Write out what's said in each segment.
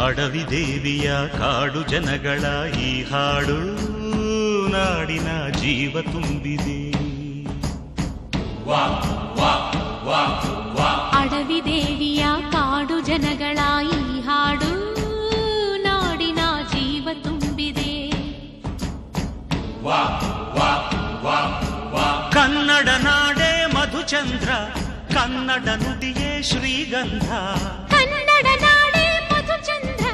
ಅಡವಿ ದೇವಿಯ ಕಾಡು ಜನಗಳ ಈ ಹಾಡು ನಾಡಿನ ಜೀವ ತುಂಬಿದೆ. ಅಡವಿ ದೇವಿಯ ಕಾಡು ಜನಗಳ ಈ ಹಾಡು ನಾಡಿನ ಜೀವ ತುಂಬಿದೆ. ಕನ್ನಡ ನಾಡೇ ಮಧುಚಂದ್ರ, ಕನ್ನಡ ನುಡಿಯೇ ಶ್ರೀಗಂಧ. ಕನ್ನಡ ನಾಡೇ ಮಧುಚಂದ್ರ,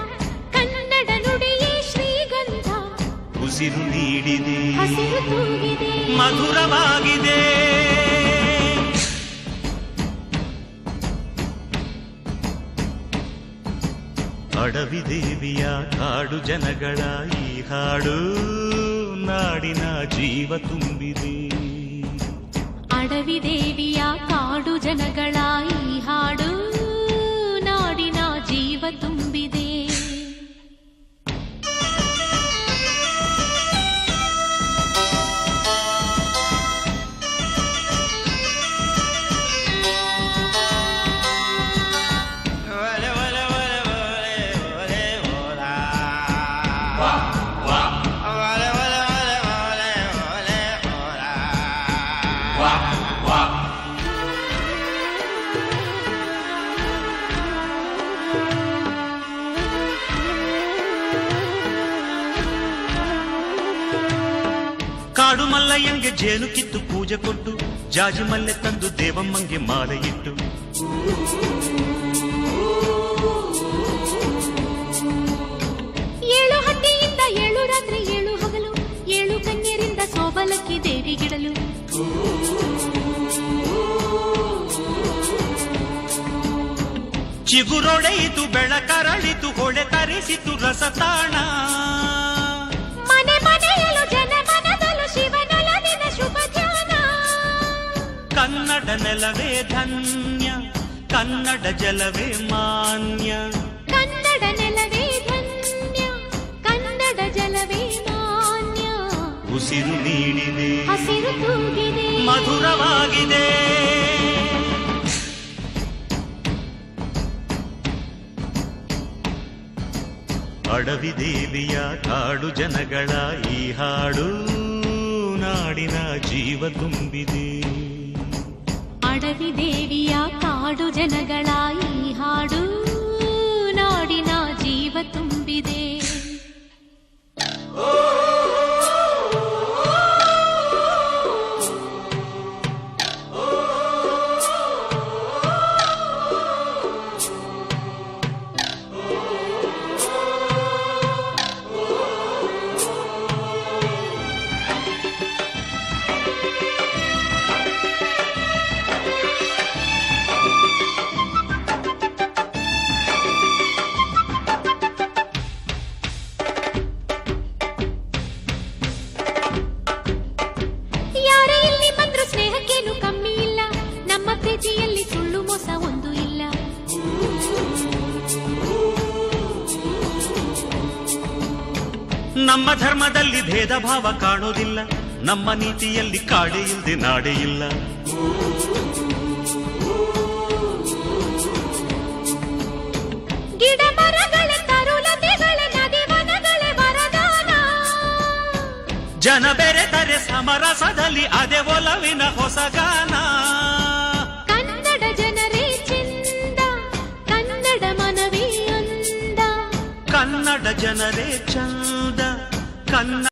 ಕನ್ನಡ ನುಡಿಯೇ ಶ್ರೀಗಂಧ. ಉಸಿರು ನೀಡಿದೆ, ಹಸಿರು ತೂಗಿದೆ, ಮಧುರವಾಗಿದೆ. ಅಡವಿ ದೇವಿಯ ಕಾಡು ಜನಗಳ ಈ ಹಾಡು ನಾಡಿನ ಜೀವ ತುಂಬಿದೆ. ಅಡವಿ ದೇವಿಯ ಕಾಡು ಜನಗಳ ಈ ಹಾಡು ನಾಡಿನ ಜೀವ ತುಂಬಿದೆ. ಕಾಡು ಮಲ್ಲಯ್ಯಂಗೆ ಜೇನು ಕಿತ್ತು ಪೂಜೆ ಕೊಟ್ಟು, ಜಾಜಿ ಮಲ್ಲೆ ತಂದು ದೇವಮ್ಮಂಗೆ ಮಾಲೆ ಇಟ್ಟು, ಏಳು ಹಟ್ಟಿಯಿಂದ ಏಳು ರಾತ್ರಿ ಏಳು ಹಗಲು, ಏಳು ಕನ್ಯರಿಂದ ಸೋಬಲಕ್ಕಿ ದೇವಿಗಿಡಲು. ಚಿಗುರೊಡೆಯಿತು ಬೆಳಕರಳಿತು, ಹೊಳೆ ತರಿಸಿತು ರಸತಾಣ. ಮನೆ ಮನೆಯಲು ಜನ ಮನದಲು ಶಿವನೊಲವಿನ ಶುಭ ಜಾನ. ಕನ್ನಡ ನೆಲವೇ ಧನ್ಯ, ಕನ್ನಡ ಜಲವೇ ಮಾನ್ಯ. ಕನ್ನಡ ನೆಲವೇ ಧನ್ಯ, ಕನ್ನಡ ಜಲವೇ ಮಾನ್ಯ. ಉಸಿರು ನೀಡಿದೆ, ಹಸಿರು ತೂಗಿದೆ, ಮಧುರವಾಗಿದೆ. ಅಡವಿ ದೇವಿಯ ಕಾಡು ಜನಗಳ ಈ ಹಾಡು ನಾಡಿನ ಜೀವ ತುಂಬಿದೆ. ಅಡವಿ ದೇವಿಯ ಕಾಡು ಜನಗಳ ಈ ಹಾಡು ನಾಡಿನ ಜೀವ ತುಂಬಿದೆ. ಸುಳ್ಳು ಮೋಸ ಒಂದು ಇಲ್ಲ. ನಮ್ಮ ಧರ್ಮದಲ್ಲಿ ಭೇದ ಭಾವ ಕಾಣೋದಿಲ್ಲ, ನಮ್ಮ ನೀತಿಯಲ್ಲಿ ಕಾಡೆ ಇಲ್ಲದೆ ನಾಡೆ ಇಲ್ಲ. ಗಿಡ ಮರಗಳ ತರುಲತೆಗಳ ನದಿ ವನಗಳ ವರದಾನ. ಜನ ಬೆರೆತರೆ ಸಮರಸದಲ್ಲಿ ಅದೇ ಒಲವಿನ ಹೊಸಗಾನ. ಕನ್ನಡ ಜನರೇ ಚೆಂದ, ಕನ್ನಡ ಮನವೇ ಅಂದ. ಕನ್ನಡ ಜನರೇ ಚಂದ,